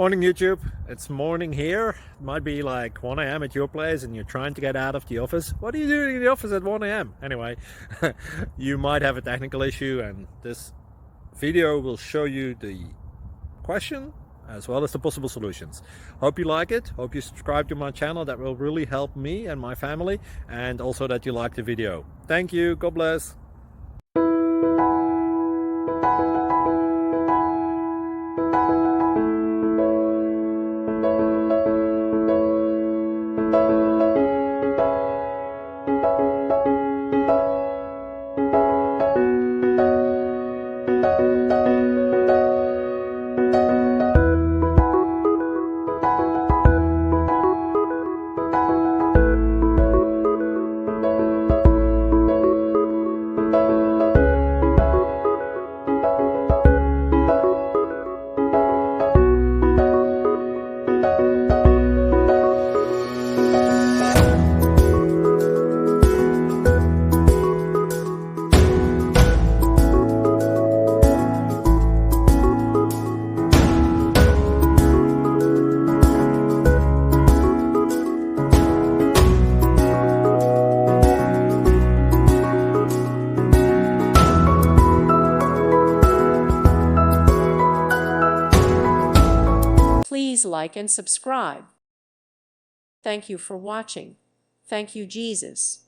Morning YouTube, it's morning here. It might be like 1 a.m. at your place and you're trying to get out of the office. What are you doing in the office at 1 a.m.? Anyway, you might have a technical issue and this video will show you the question as well as the possible solutions. Hope you like it, hope you subscribe to my channel. That will really help me and my family, and also that you like the video. Thank you, God bless. Please like and subscribe. Thank you for watching. Thank you, Jesus.